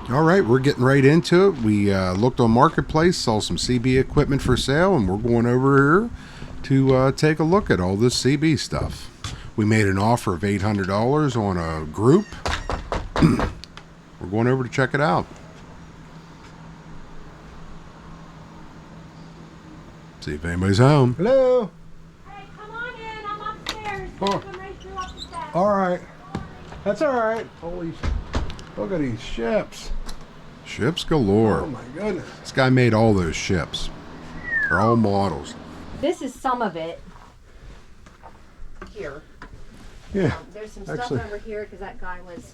All right, we're getting right into it. We looked on Marketplace, saw some CB equipment for sale, and we're going over here to take a look at all this CB stuff. We made an offer of $800 on a group. We're going over to check it out. See if anybody's home. Hello. Hey, come on in. I'm upstairs. Oh. Come right through up the steps. All right. That's all right. Holy, look at these ships. Ships galore. Oh my goodness. This guy made all those ships. They're all models. This is some of it here. Yeah. There's some stuff Actually- over here because that guy was,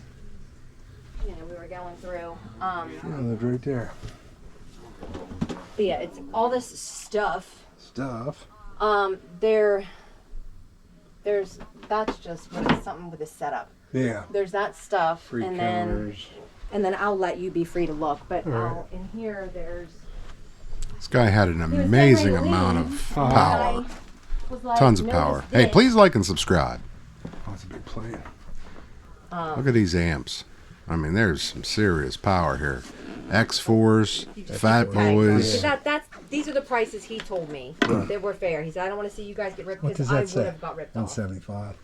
we were going through. Yeah, they're right there. But yeah, it's all this stuff. Stuff. There's that's just what is something with a setup. Yeah. There's that stuff, Free and counters. then I'll let you be free to look. But All right. in here, there's This guy had an was amazing getting ready to amount leave. of Uh-huh. power. was like, Tons of notice power. Hey, this. please like and subscribe. Oh, that's a big plane. Look at these amps. I mean, there's some serious power here. Xforce, Fatboys. These are the prices he told me. They were fair. He said, I don't want to see you guys get ripped What because does I that would say? have got ripped off. 175.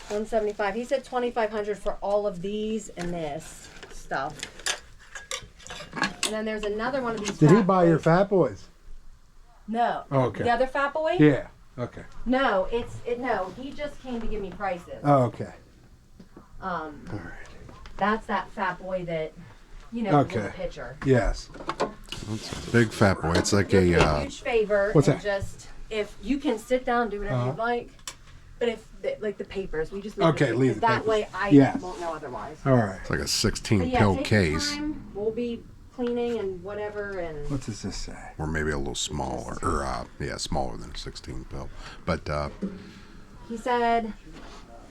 175. He said 2,500 for all of these and this stuff. And then there's another one of these. Did he Fat buy your Boys. Fat Boys? No. Oh, okay. The other Fat Boy? Yeah. Okay. No, no. He just came to give me prices. Oh, okay. Um, All right. that's that Fat Boy that, with Okay. the picture. Yes. Big fat boy. It's like Do me a a huge favor. What's and that? Just if you can sit down, do whatever you'd like. But if like the papers, we just leave Okay, the leave papers. the That papers. way I Yes. won't know otherwise. All right. it's like a But 16 yeah, pill take your case, time. We'll be cleaning and whatever, and What does this say? or maybe a little smaller, or smaller than a 16 pill. But he said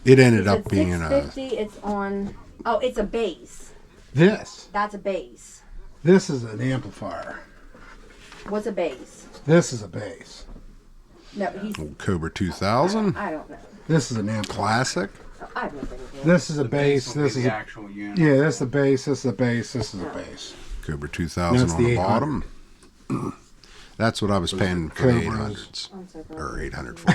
it he ended said up being a. 650. It's on. Oh, it's a base. This. That's a base. This is an amplifier. What's a base? This is a bass. No, he's. Cobra 2000 I don't know. This is an amplifier. classic. I have no idea. This is a bass. will This be is the a actual unit. yeah. This is a bass. This is a bass. This is a bass. Cobra 2000 That's on the the bottom. That's what I was paying for the Cobras. 800s I'm so glad. or 800 for.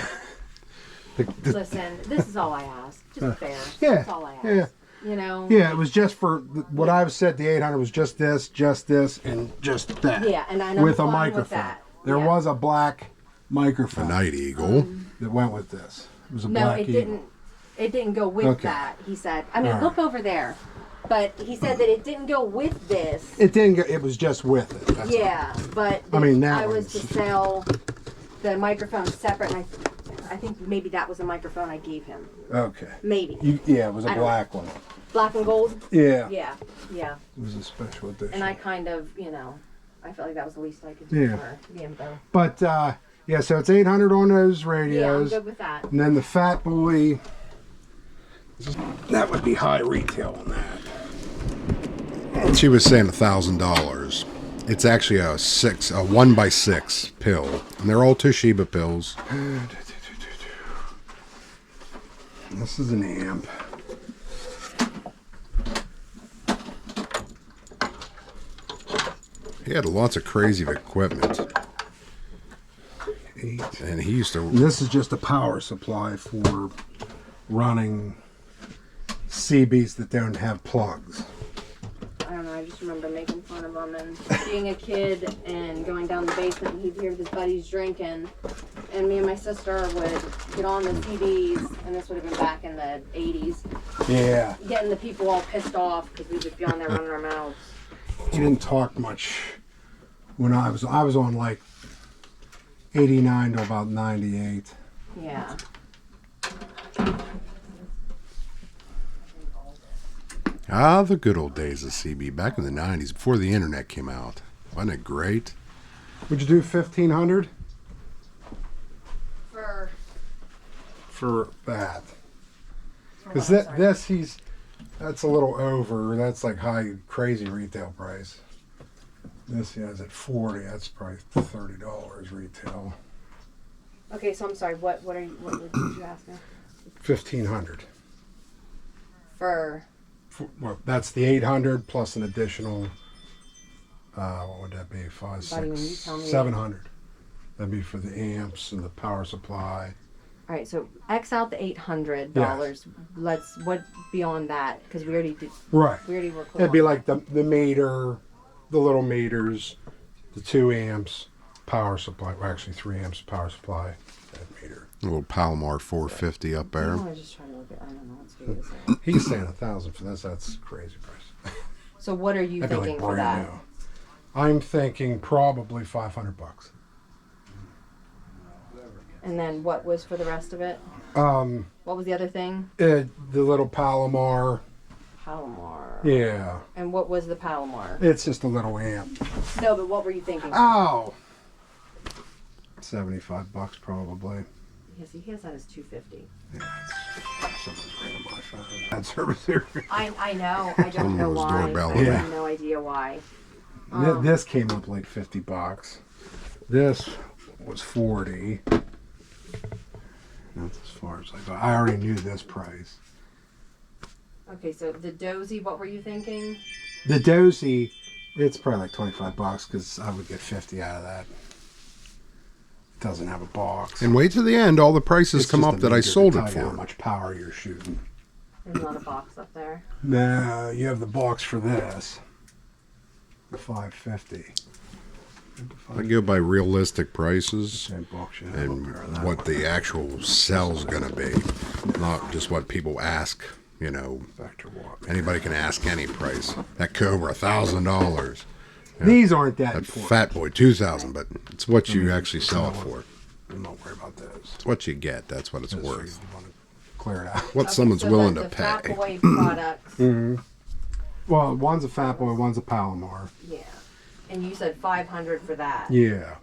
Listen, this is all I ask. Just fair. yeah, That's all I ask. yeah. Yeah, it was just for what I've said. The 800 was just this, and just that. Yeah, and I know with a fine microphone. with that. There Yeah. was a black microphone Night Eagle. that went with this. It was a No, black it Eagle. didn't. It didn't go with Okay. that. He said. I mean, All right. look over there. But he said that it didn't go with this. It didn't. Go, it was just with it. That's Yeah, but I mean, that I was to one's- sell the microphone separate, and I think maybe that was a microphone I gave him. all. Okay. Maybe Yeah, it was a I don't black one. black and gold. Yeah. Yeah, yeah. It was a special edition. And I kind of, I felt like that was the least I could do Yeah. for the info. But yeah, so it's 800 on those Yeah, I'm radios, good with that. and then the Fat Boy. That would be high retail on that. She was saying $1,000. It's actually a 1x6 pill, and they're all Toshiba pills. This is an amp. He had lots of crazy equipment, 8. and he used to. And this is just a power supply for running CBs that don't have plugs. I don't know, I just remember making fun of him and being a kid and going down the basement and he'd hear his buddies drinking. And me and my sister would get on the CDs, and this would have been back in the 80s, Yeah. getting the people all pissed off because we would be on there running our mouths. He didn't talk much when I was on like 89 to about 98. Yeah. Ah, the good old days of CB back in the 90s before the internet came out. Wasn't it great? Would you do 1500 For for that? for Because what, I'm sorry. that's a little over. That's like high, crazy retail price. This is at 40. That's probably $30 retail. Okay, so I'm sorry. What did you ask me? 1500 For Well, that's the 800 plus an additional. What would that be? Five, Buddy, when you six, tell me- 700. That'd be for the amps and the power supply. All right, so X out the $800. Let's what beyond that because we already did. Right. We already were clear. It'd be on like the meter, the little meters, the 2 amps, power supply. Well, actually 3 amps power supply. That meter. A little Palomar 450 up that. there. I was just trying to look at. I don't know. Let's figure this out. He's saying 1,000 for this. That's a crazy price. So what are you That'd be thinking like for that? brand new. I'm thinking probably $500. And then what was for the rest of it? What was the other thing? The little Palomar. Palomar. Yeah. And what was the Palomar? It's just a little amp. No, but what were you thinking? Oh. $75 probably. Yes, he has that as $250. Yeah, someone's ringing my phone. Bad service here. I know. I don't know Someone's why. doorbell. I Yeah. have no idea why. This came up like $50. This was 40. That's as far as I got. I already knew this price. Okay, so the Dozy, what were you thinking? The Dozy, it's probably like $25 because I would get 50 out of that. It doesn't have a box. And wait to the end, all the prices It's come just up a that I meter to sold tell it you how for. much power you're shooting. There's not a box up there. No, you have the box for this. The 550. I go by realistic prices Same box you have and up there, that what one. the actual sell's going to be, not just what people ask. You know, Factor what? anybody can ask any price. That Cobra, $1,000. These aren't that That important. Fatboy, 2,000. But it's what you actually sell it for. I'm not worried about those. It's what you get. That's what it's Just worth. you want to clear it out. What Okay, someone's so willing the to pay. Fatboy products. Well, one's a Fatboy, one's a Palomar. Yeah. And you said 500 for that. Yeah.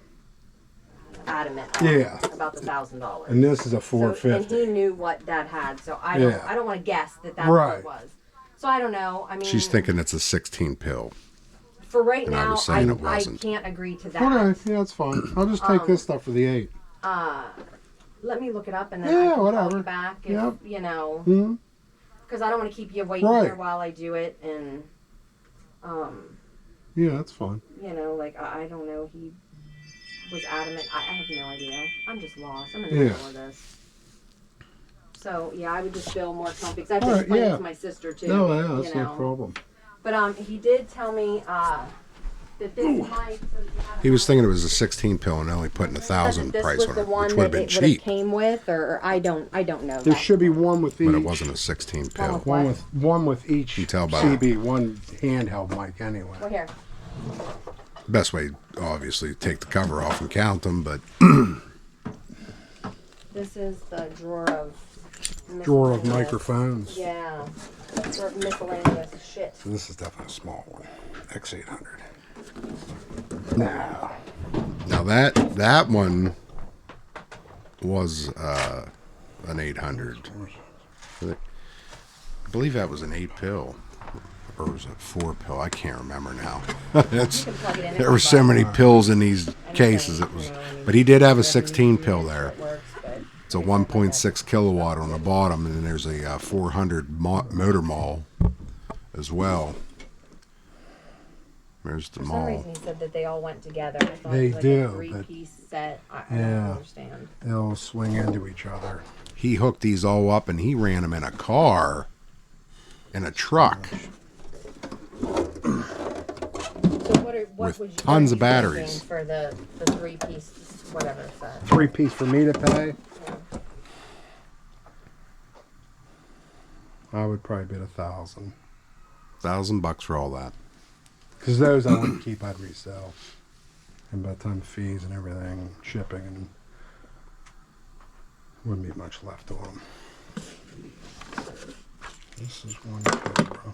Adamant. Yeah. About the $1,000. And this is a So, and 450. he knew what Dad had, so I Yeah. don't want to guess that that's Right. what it was. So I don't know. I mean, She's thinking it's a 16 pill. for right and I now, was saying I it wasn't. can't agree to that. Okay, yeah, that's fine. I'll just take this stuff for the 8. Let me look it up and then Yeah, I can call whatever. you back if, Yep. you know, Hmm? because I don't want to keep you waiting Right. here while I do it and, Yeah, that's fine. you know, like, I don't know, he was adamant. I have no idea. I'm just lost. I'm in the Yeah. middle of this. So, yeah, I would just feel more comfy because I have All to right, explain it yeah. to my sister, too. No, yeah, that's you no know. problem. But he did tell me that this mic. He was thinking it was a 16 pill and only putting 1,000 this price was on the it, one which would have that been it would have cheap. came with, or I don't know. There that. should be one with each. But it wasn't a 16 pill. What? One with each You tell by CB, one handheld mic anyway. Well, here. Best way, obviously, to take the cover off and count them, but This is the drawer of Drawer of miscellaneous- microphones. Yeah. Drawer of miscellaneous shit. So this is definitely a small one. X800. Now, now that one was an 800. I believe that was an 8 pill. Or was it 4 pill? I can't remember now. It's, You can plug it in there if were you so like. many pills in these cases. It was, but he did have a 16 pill there. It works, but It's a 1.6 kilowatt on the bottom, and then there's a 400 motor mall as well. There's the for some mall. reason he said that they all went together. I thought They it was like do, a but- three-piece set. I don't Yeah. understand. they'll swing into each other. He hooked these all up, and he ran them in a car, in a truck. So what With was you, tons of what are you batteries. thinking for the three-piece whatever set? 3 piece for me to pay. Yeah. I would probably bid $1,000. $1,000 for all that. Because those I wouldn't keep, I'd resell. And by the time fees and everything, shipping, and wouldn't be much left on them. This is one Cobra.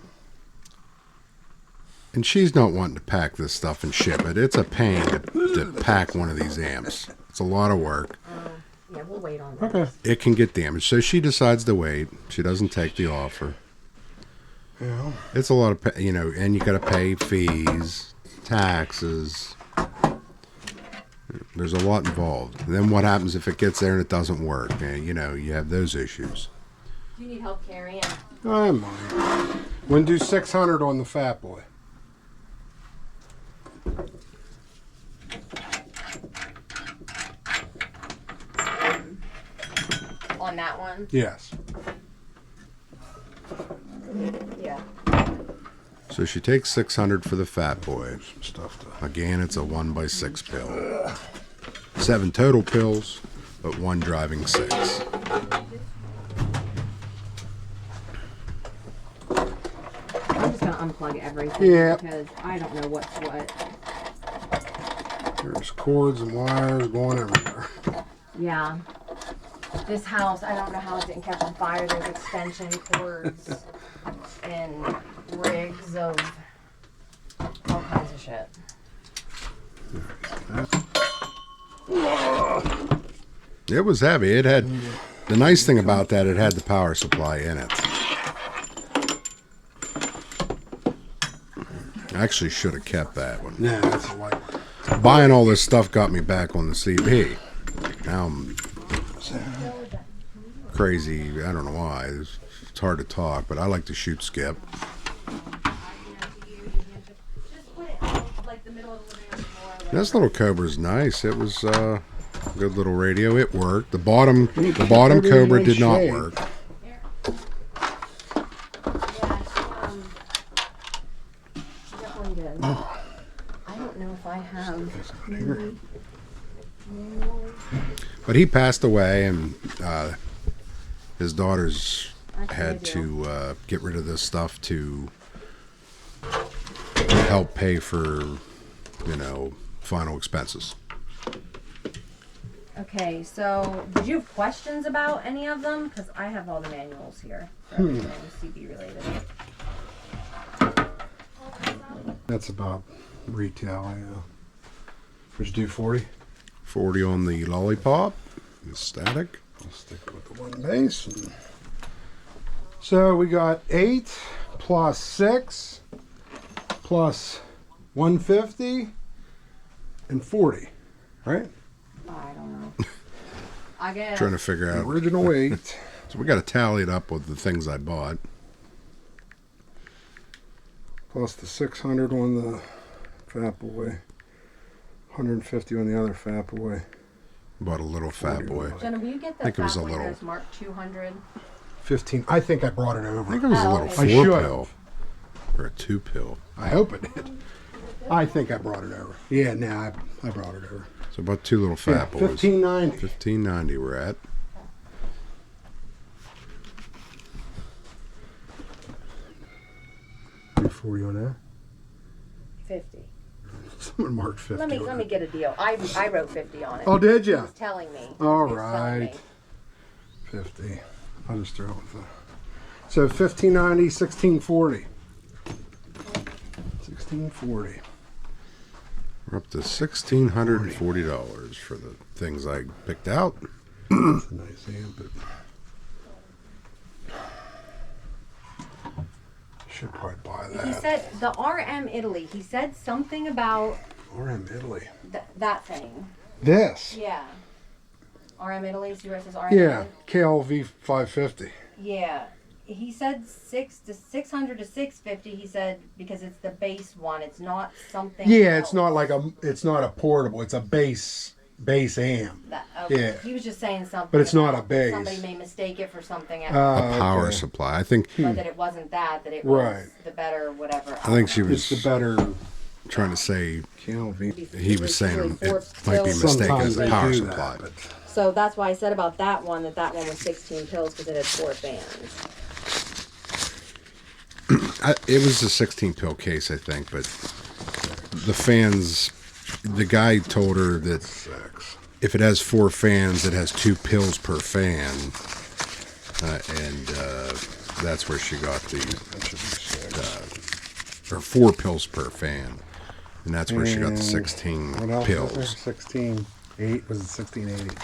And she's not wanting to pack this stuff and ship it. It's a pain to pack one of these amps. It's a lot of work. Yeah, we'll wait on that. Okay. It can get damaged. So she decides to wait. She doesn't take the offer. Yeah. It's a lot of, and you got to pay fees, taxes. There's a lot involved. And then what happens if it gets there and it doesn't work? You have those issues. Do you need help carrying? I might. When do 600 on the Fatboy? On that one? Yes. Yeah. So she takes 600 for the Fatboy. Some stuff to. Again, it's a 1x6 pill. 7 total pills, but 1 driving 6. I'm just gonna unplug everything Yeah. because I don't know what's what. There's cords and wires going everywhere. Yeah. This house, I don't know how it didn't catch on fire. There's extension cords and rigs of all kinds of shit. It was heavy. It had the nice thing about that, it had the power supply in it. I actually should have kept that one. Yeah, that's a light one. Buying all this stuff got me back on the CB. Now I'm crazy. I don't know why. It's hard to talk, but I like to shoot skip. This little Cobra's nice. It was a good little radio. It worked. The bottom Cobra did not work. I don't know if I have. But he passed away, and his daughters had to get rid of this stuff to help pay for, final expenses. Okay, so did you have questions about any of them? Because I have all the manuals here for everything CB related. That's about retail. Yeah. Would you do 40? 40 on the lollipop, the static. I'll stick with the one base. So we got 8 plus 6 plus 150 and 40, right? I don't know. I guess. Trying to figure out. Original weight. So we got to tally it up with the things I bought. Plus the 600 on the Fatboy. 150 on the other Fatboy. Bought a little Fatboy. Jenna, will you get the think it was a Fatboy little- that's marked 200? 15. I think I brought it over. I think it was a Oh, little okay. 4 I should pill or a 2 pill. I hope it did. I think I brought it over. Yeah, nah, I brought it over. So about 2 little Yeah, Fat Boys. 1590. 1590 we're at. $40 on that. 50. Someone marked 50. Let on me it. get a deal. I wrote 50 on it. Oh, did He ya? was telling me. All He was telling right. me. 50. I'll just throw it with that. So 1590, 1640. 1640. We're up to $1,640 for the things I picked out. That's a nice amp, but should probably buy that. He said the RM Italy. He said something about RM Italy. that thing. This. Yeah. RM Italy. See where it says RM Yeah, Italy? KLV 550. Yeah. He said 600 to 650. He said because it's the base one. It's not something. Yeah, else. it's not like it's not a portable. It's a base amp. Okay. Yeah. He was just saying something. But it's not about a base. Somebody may mistake it for something else. A power Okay. supply. I think but that it wasn't that. That it was Right. the better whatever. I think she was It's the better trying to say KLV. he was saying it might be Sometimes mistaken as a they power do supply. that, but So that's why I said about that one was 16 pills because it had 4 fans. It was a 16 pill case, I think, but the fans, the guy told her that if it has 4 fans, it has 2 pills per fan, and that's where she got the, that should be 6. or 4 pills per fan, and that's where she got the And 16 what else was there? pills. 16.8 was it 1680?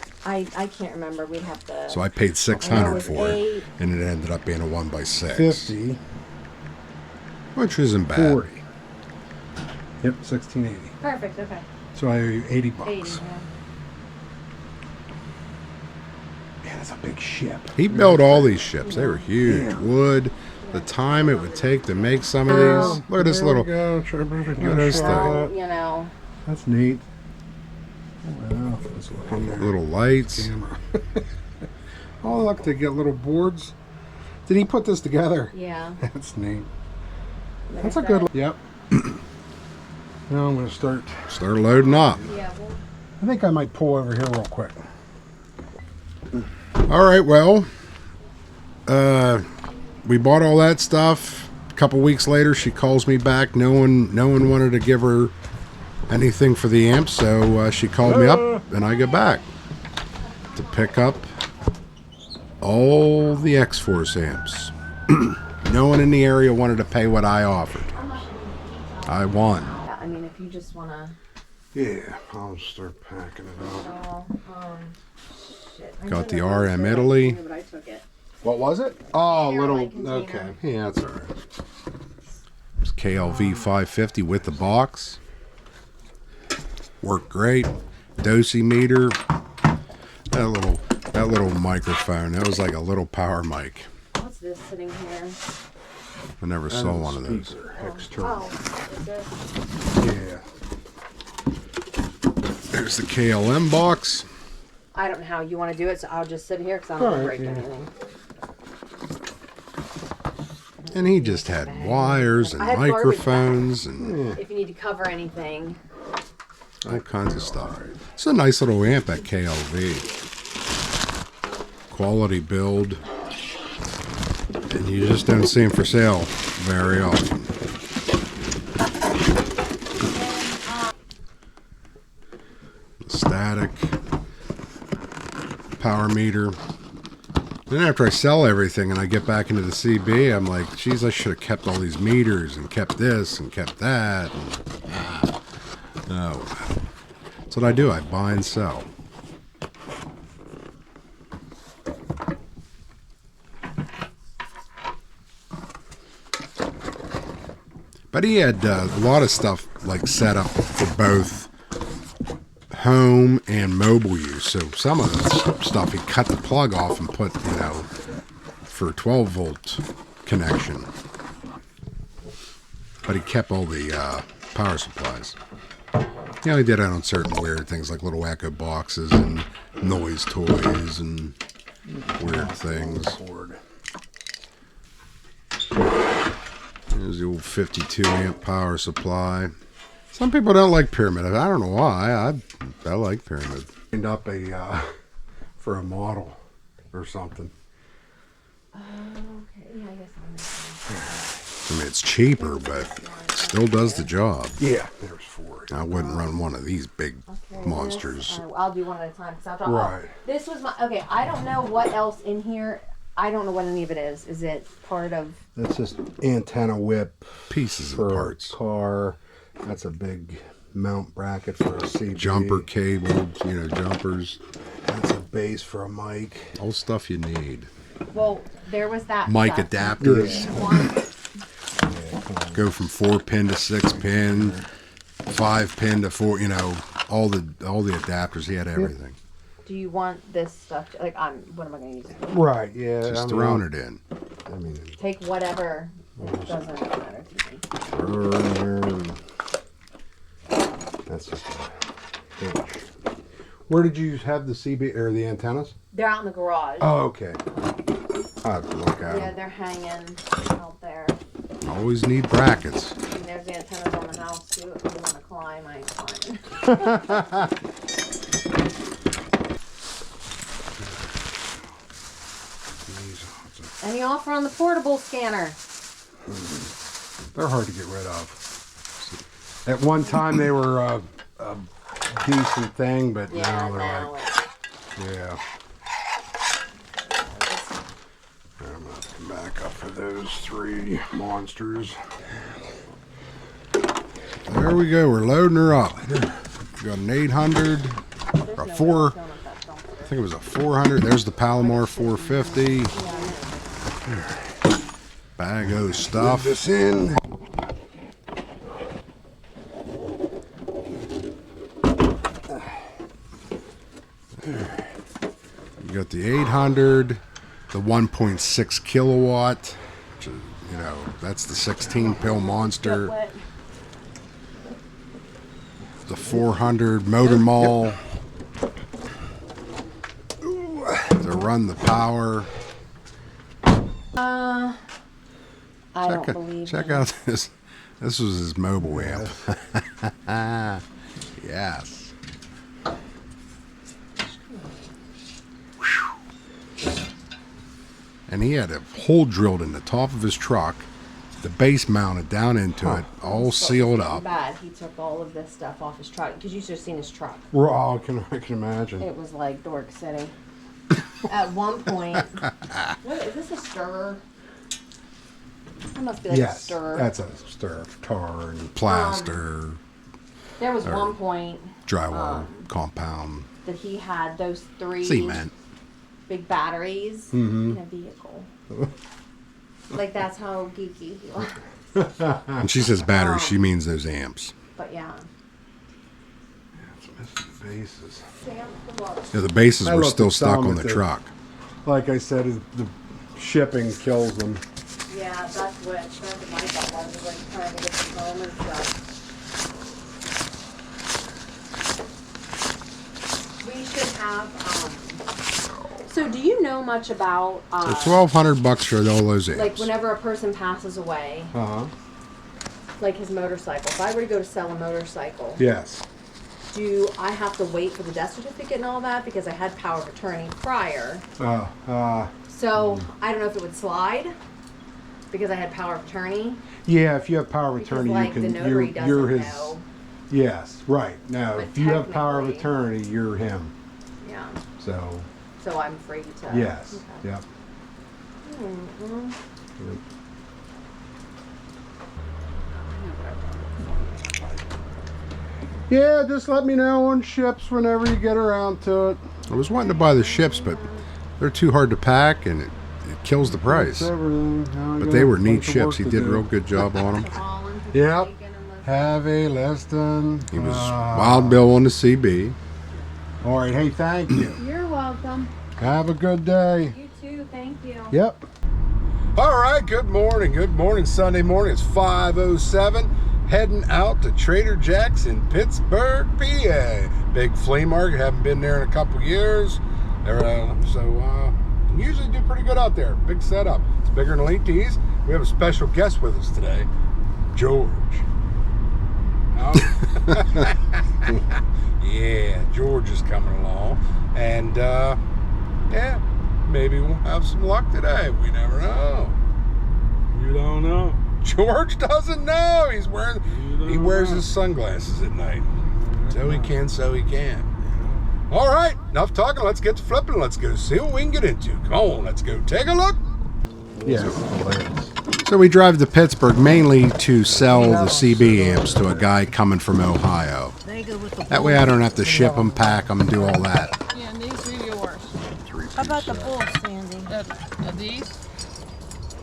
I can't remember. We'd have to. So I paid 600 was for it, 8. and it ended up being a 1x6, 50, which isn't bad. 40. Yep, 1680. Perfect. Okay. So I owe you 80 bucks. 80. Yeah. Man, that's a big ship. He built all these ships. They were huge. Yeah. Wood. the time it would take to make some of these. Look at this There we little. go. Look at this Well, thing. you know. That's neat. Wow, let's look in there. Little lights. Camera. Oh, look, they get little boards. Did he put this together? Yeah. That's neat. Like That's I a good. said. Yep. Now I'm gonna start. Start loading up. Yeah. Well, I think I might pull over here real quick. All right, well, we bought all that stuff. A couple weeks later, she calls me back. No one wanted to give her anything for the amps, so she called me up, and I go back to pick up all the Xforce amps. No one in the area wanted to pay what I offered. I won. yeah, I mean, if you just wanna. Yeah, I'll start packing it up. Oh, shit. I Got the know that RM was Italy. but I took it. What was it? Oh, Airline little. container. Okay, yeah, that's all right. It's KLV 550 with the box. Worked great. Dosimeter. That little microphone. That was like a little power mic. What's this sitting here? I never saw one of those. Speaker, external. Oh, is this? Yeah. There's the KLM box. I don't know how you want to do it, so I'll just sit here because I don't want to Alright, break yeah. anything. And he just had wires and I have garbage microphones and If you need to cover anything. all kinds of stuff. It's a nice little amp at KLV. Quality build. And you just don't see them for sale very often. Static. Power meter. Then after I sell everything and I get back into the CB, I'm like, geez, I should have kept all these meters and kept this and kept that. And, oh, that's what I do. I buy and sell. But he had a lot of stuff like set up for both home and mobile use. So some of the stuff he cut the plug off and put, for a 12 volt connection. But he kept all the power supplies. He only did it on certain weird things like little echo boxes and noise toys and weird things. Board. There's the old 52 amp power supply. Some people don't like Pyramid. I don't know why. I like Pyramid. Lined up for a model or something. Okay, yeah, I guess I mean, it's cheaper, but still does the job. Yeah, there's 4. I wouldn't run one of these big Okay, monsters. I'll do one at a time. 'Cause I'll Right. This was my. Okay, I don't know what else in here. I don't know what any of it is. Is it part of. That's just antenna whip Pieces and for parts. a car. That's a big mount bracket for a CB. Jumper cable, jumpers. That's a base for a mic. All stuff you need. Well, there was that. Mic stuff. adapters. One- Go from 4-pin to 6-pin, 5-pin to 4. All the adapters. He had everything. Do you want this stuff? What am I going to use? it for? Right, yeah. Just throwing it in. I mean, Take whatever. It doesn't matter to me. throw it in there and that's just a inch. Where did you have the CB or the antennas? They're out in the garage. Oh, okay. I have to look at Yeah, them. they're hanging out there. Always need brackets. And there's the antennas on the house too. If you want to climb, I ain't climbing. Any offer on the portable scanner? They're hard to get rid of. At one time they were a decent thing, but Yeah, now they're now like, yeah. I'm gonna have to come back up for those 3 monsters. There we go. We're loading her up. We got an 800, there's a no 4. way of filling up that dumper. I think it was a 400. There's the Palomar 450. Bag of Move stuff. this in. You got the 800, the 1.6 kilowatt, which is You know, that's the 16 pill monster, What? the 400 motor mall to run the power. I don't believe Check in out this. This was his mobile amp. Yes. And he had a hole drilled in the top of his truck, the base mounted down into it, all sealed up. Bad. He took all of this stuff off his truck because you should have seen his truck. Raw, I can imagine. It was like Dork City. At one point, what is this, a stirrer? That must be like a Yes, stirrer. that's a stir of tar and Plaster, There was one point drywall, compound, that he had those 3 cement. big batteries in a vehicle. Like, that's how geeky he was. And she says batteries, she means those amps. But yeah. it's missing the bases. Sam, good luck. Yeah, the bases I were looked still at stuck some on at the the- truck. Like I said, the shipping kills them. Yeah, that's what my thought was like trying to get them home and stuff. We should have, so do you know much about, So $1,200 for all those amps. like whenever a person passes away, like his motorcycle, if I were to go to sell a motorcycle, Yes. do I have to wait for the death certificate and all that because I had power of attorney prior? So I don't know if it would slide because I had power of attorney. Yeah, if you have power of Because attorney, like you can. the notary doesn't you're his. know. Yes, right. Now, But if you have power of technically- attorney, you're him. Yeah. So So I'm free to. yes, Okay. yep. Mhm. Yeah, just let me know on ships whenever you get around to it. I was wanting to buy the ships, but they're too hard to pack and it kills the price. That's everything. Now I But got they a were neat bunch of ships. work He to did a do. real good job on them. Holland, Yep. Michigan, and Have a Liston. He was Wild Bill on the CB. All right. Hey, thank you. You're welcome. Have a good day. You too. Thank you. Yep. All right, good morning. Good morning, Sunday morning. It's 5:07. Heading out to Trader Jack's in Pittsburgh, PA. Big flea market. Haven't been there in a couple years. Usually do pretty good out there. Big setup. It's bigger than Elite Tees. We have a special guest with us today, George. Yeah, George is coming along. And, yeah, maybe we'll have some luck today. We never know. You don't know. George doesn't know. He wears his sunglasses at night. So he can. All right, enough talking. Let's get to flipping. Let's go see what we can get into. Come on, let's go take a look. Yeah. So we drive to Pittsburgh mainly to sell the CB amps to a guy coming from Ohio. That way I don't have to ship them, pack them, and do all that. Yeah, and these are yours. How about the bulls, Sandy? These?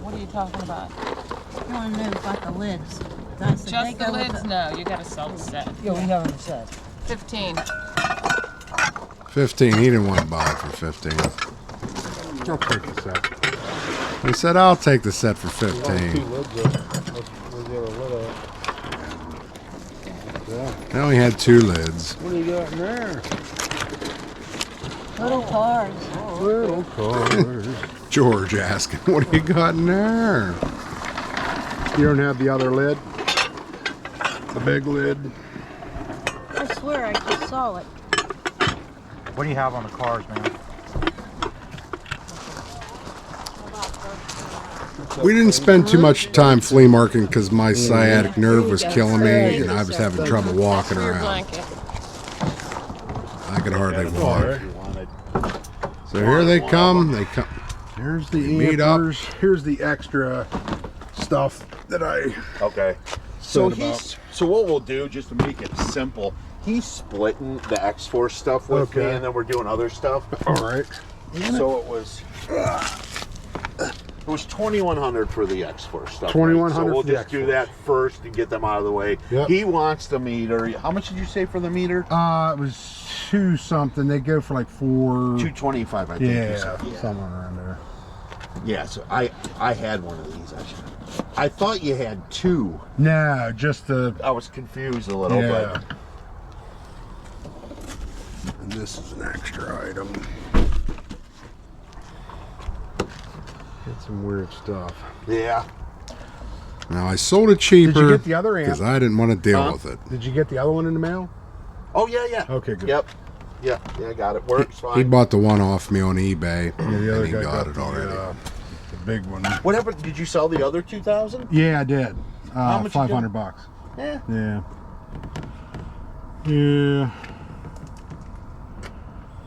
What are you talking about? I want to know about the lids. I said they Just the go with lids? No, you gotta sell the set. Yeah, we have them set. 15. 15. He didn't want to buy it for 15. I'll take the set. He said, "I'll take the set for 15." They only had 2 lids. What do you got in there? Little cars. Little cars. George asking, "What do you got in there?" You don't have the other lid? The big lid? I swear I just saw it. What do you have on the cars, man? We didn't spend too much time flea marketing because my sciatic nerve was killing me and I was having trouble walking For your around. blanket. I could hardly walk. So here they come. They come. Here's the Meet up. ampers. Here's the extra stuff that I Okay. So said he's so what we'll do, just to make it simple, he's splitting the Xforce stuff with me, Okay. and then we're doing other stuff. All right. So it was 2,100 for the Xforce stuff. 2,100 So we'll for the just do Xforce. that first to get them out of the way. Yep. He wants the meter. How much did you say for the meter? It was 2 something. They go for like 4. 225, I think. you Yeah, said. somewhere around there. Yeah. So I had one of these. I should. I thought you had two. No, just the. I was confused a little, Yeah. And this is an extra item. Get some weird stuff. but yeah. Now I sold it cheaper. Did you get the other amp? Because I didn't want to deal Huh? with it. Did you get the other one in the mail? Oh yeah, yeah. Okay, good. Yep. Yeah, I got it. Works fine. He bought the one off me on eBay, Yeah, the other and he guy got it the, already. the big one. What happened? Did you sell the other 2,000? Yeah, I did. How much you $500 get? bucks. Yeah. Yeah. Yeah.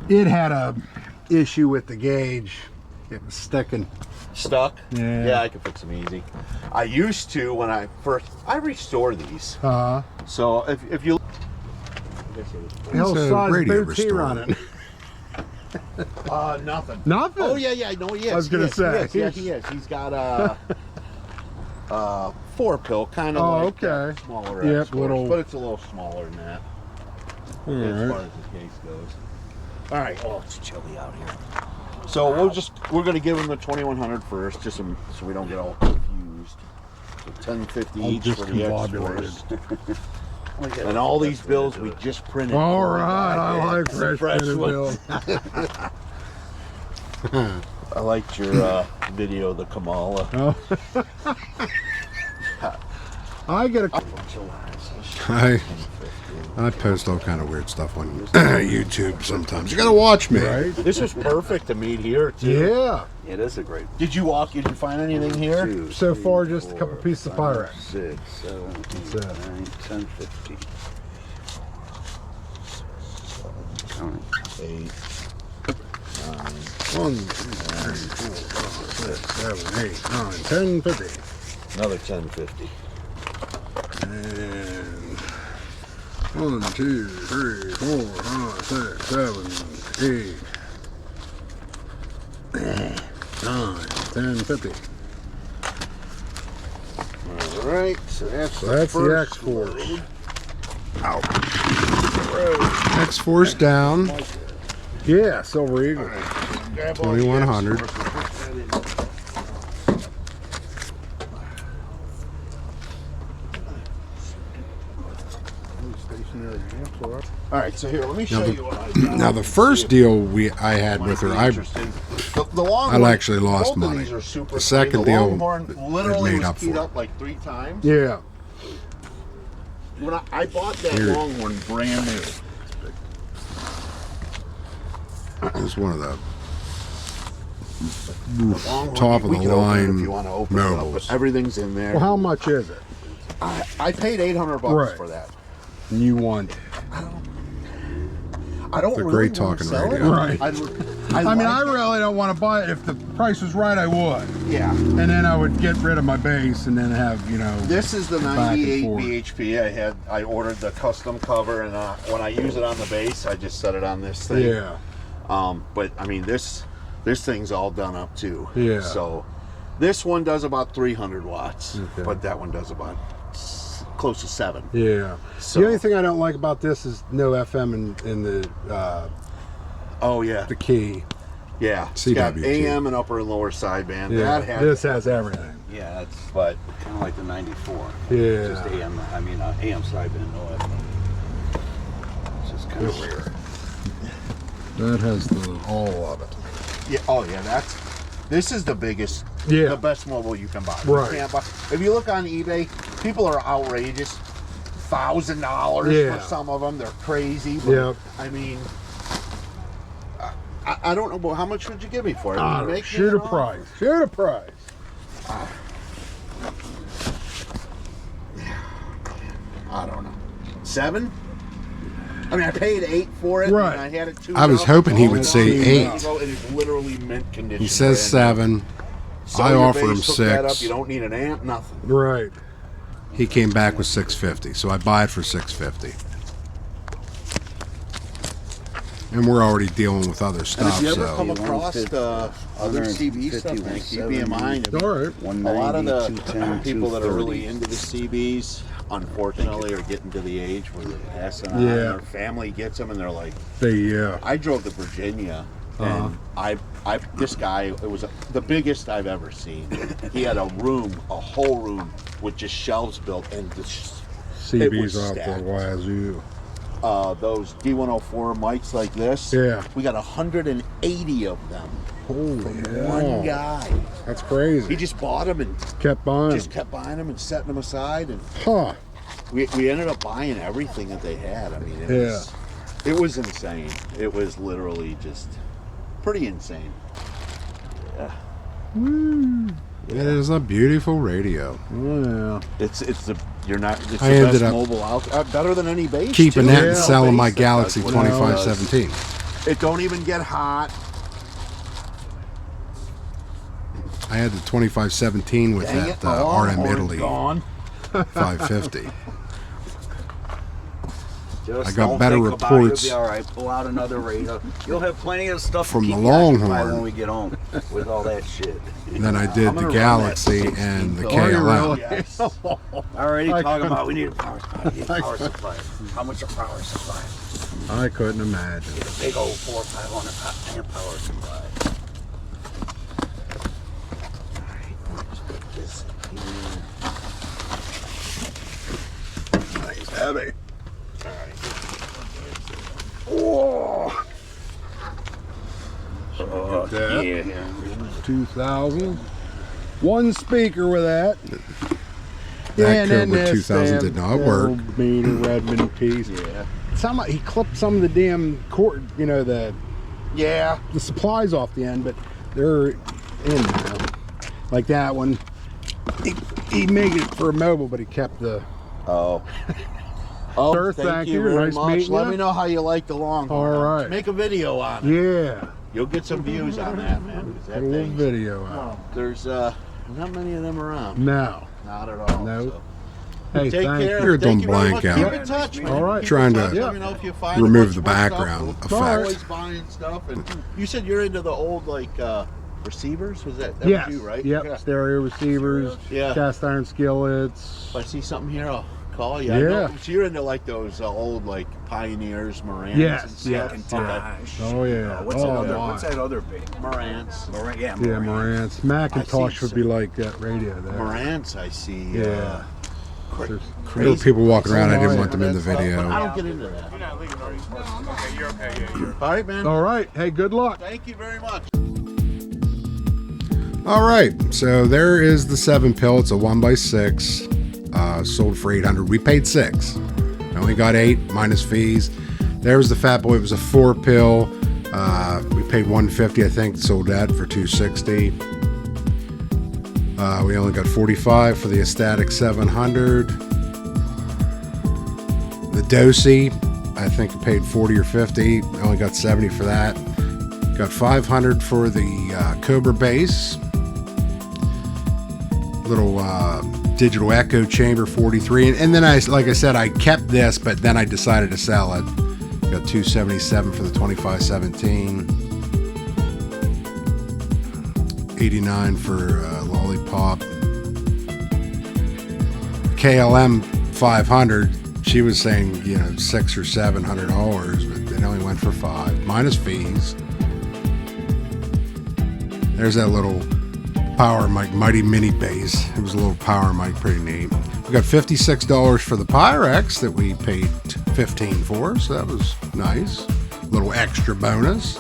It had a issue with the gauge. It was sticking. Stuck? Yeah. Yeah, I can fix them easy. I used to when I restore these. So if you Hell a size radio boots here on it. nothing. Nothing. Oh yeah, no, he is. I was gonna say. He is. He's got a 4-pill, kind of Oh, like okay. that smaller Yep, Xforce, little- but it's a little smaller than that as Alright. far as the case goes. All right. Oh, it's chilly out here. So we're gonna give him the 2100 first, just so we don't get all confused. So 1050 I'm each just for the combobulated. Xforce. And all these bills we just printed. All for the right, guy. I like fresh printed ones. bills. I liked your video of the Kamala. Oh. I get a. I post all kind of weird stuff on YouTube sometimes. You gotta watch me. Right? This was perfect to meet here too. Yeah. It is a great. Did you find anything here? 2, So 3, far, just a 4, couple pieces of 5, Pyrex. 6, 7, 8, That's it. 9, 10, 15. Counting. 8. 1, 2, 3, 4, 5, 6, 7, 8, 9, 10, 50. Another 1050. And 1, 2, 3, 4, 5, 6, 7, 8, 9, 10, 50. All right, so that's So that's the first Xforce. load. X-Force down. Yeah, Silver Eagle. Grab all the 2100. Xforce and put that in. All right, so here, let me show you what I got. Now the first deal I had with her, I the Longhorn, I actually lost both of money. these are super The second clean. deal Longhorn it literally made was up keyed for it. up like 3 times. Yeah. When I bought that Here. Longhorn brand new. it was one of the Longhorn, top of we the can open it if line you want to open it up, mobiles. but everything's in there. Well, how much is it? I paid $800 Right. for that. And you want. I don't The really great want to talking sell radio. it. Right. I I mean, like I it. really don't want to buy it. If the price was right, I would. Yeah. And then I would get rid of my base and then have, you know. This is the Back and 98 forth. BHP. I ordered the custom cover, and when I use it on the base, I just set it on this thing. Yeah. But I mean, this thing's all done up too. Yeah. So this one does about 300 watts, Okay. but that one does about close to 7. Yeah. So- The only thing I don't like about this is no FM in the Oh yeah, the key. yeah. It's got CWT. AM and upper and lower sideband. Yeah. That had, This has everything. Yeah, it's but kind of like the 94. Yeah. Just AM. I mean, AM sideband, no FM. It's just kind of rare. That has all of it. yeah, oh yeah, this is the biggest, Yeah. the best mobile you can buy. Right. You can't buy. If you look on eBay, people are outrageous. $1,000 Yeah. for some of them. They're crazy. But, Yep. I mean, I don't know. Well, how much would you give me for it? I Would you don't make me shoot an a offer? price. Shoot a price. I don't know. 7? I mean, I paid 8 for it. Right. And I had it 2. I was hoping he would say 8. It is literally mint condition. He says brand new. 7. Sell I your offer him base, hook that up. 6. You don't need an amp, nothing. Right. He came back with 650, so I buy it for 650. And we're already dealing with other And stuff, if you ever come so across other CB stuff, man, keep me in mind. All right. A lot of 190, the 210, people that are 230. really into the CBs, unfortunately, are getting to the age where they're passing on. Yeah. Their family gets them, and they're like, Yeah. I drove to Virginia, and I This guy, it was the biggest I've ever seen. He had a whole room with just shelves built, and it was CB's out stacked. the wazoo. Those D104 mics like this. Yeah. We got 180 of them. Holy One guy. That's crazy. He just bought them and kept buying. just kept buying them and setting them aside, and Huh. we ended up buying everything that they had. I mean, it was insane. It was literally just pretty insane. Yeah. It is a beautiful radio. Yeah. It's the I ended best up mobile out, better than any base. Keeping too. that and No selling my base that Galaxy does what it does. 2517. It don't even get hot. I had the 2517 with Dang that it, my lawn RM horn's Italy gone. 550. Just I got don't better think about it, reports. You'll be all right. Pull out another radio. You'll have plenty of stuff From to keep the you occupied Longhorn. when we get home with all that shit. Then I did I'm the gonna run Galaxy that 16 and the pill. KLM. Yes. Already I talking couldn't- about we need a power supply. We need a power supply. How much a power supply? I couldn't imagine. Get a big old 400 or 500 amp power supply. Alright, just put this in here. Nice, heavy. Whoa! Oh, that. yeah. 2000. One speaker with that. That then Cobra this 2000 did damn not work. little meter Redmond piece. Yeah. He clipped some of the damn cord, the Yeah. supplies off the end, but they're in now. Like that one. He made it for a mobile, but he kept the. Oh. Oh, Sir, thank thank you you. very Nice much. meeting Let you. me know how you like the Longhorn. All right. Make a video on it. Yeah. You'll get some views on that, man. 'Cause Put that a little thing's- video out. There's not many of them around. No. Not at all. No. So. Hey, Take thank care. you. You're Thank dumb you very blank much. out. Keep in touch, man. All right. Keep Trying in to touch. Let me know if you find remove a the bunch more background stuff. effect. We're always buying stuff. And you said you're into the old receivers. Was that Yes. was you, right? Yep. Yeah. Stereo receivers. Yeah. Cast iron skillets. If I see something here, I'll call you. I Yeah. know. So you're into those old Pioneers, Marantz, Yes, and stuff. yes. Macintosh. Oh, yeah. What's Oh, that other? my. What's that other big? Marantz. Yeah, Yeah, Marantz. Macintosh seen would be like that radio there. Marantz, I see. Yeah. Crazy. There were people walking around. I didn't want them in the But I video. don't get into that. You're not leaving, are you? Okay, you're okay. Yeah, you're all right, man. All right. Hey, good luck. Thank you very much. All right, so there is the 7 pill. It's a 1x6, sold for $800. We paid $6. Only got 8 minus fees. There was the Fatboy. It was a 4 pill. We paid $150, I think. Sold that for $260. We only got 45 for the Ecstatic 700. The Dosey, I think we paid 40 or 50. I only got 70 for that. Got 500 for the Cobra base. Little digital echo chamber 43, and then like I said, I kept this, but then I decided to sell it. Got 277 for the 2517, 89 for Lollipop. KLM 500. She was saying $600 or $700, but it only went for $5 minus fees. There's that little Power mic, Mighty Mini bass. It was a little power mic, pretty neat. We got $56 for the Pyrex that we paid $15 for, so that was nice. A little extra bonus.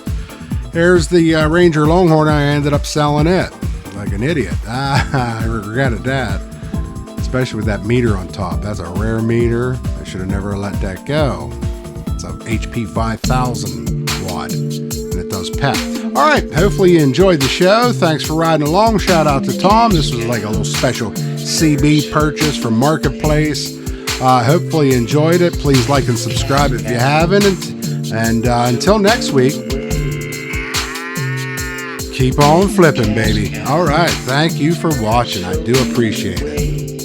There's the Ranger Longhorn. I ended up selling it like an idiot. I regretted that, especially with that meter on top. That's a rare meter. I should have never let that go. It's a HP 5000 watt, and it does PEP. All right, hopefully you enjoyed the show. Thanks for riding along. Shout out to Tom. This was like a little special CB purchase from Marketplace. Hopefully you enjoyed it. Please like and subscribe if you haven't. And until next week, keep on flipping, baby. All right, thank you for watching. I do appreciate it.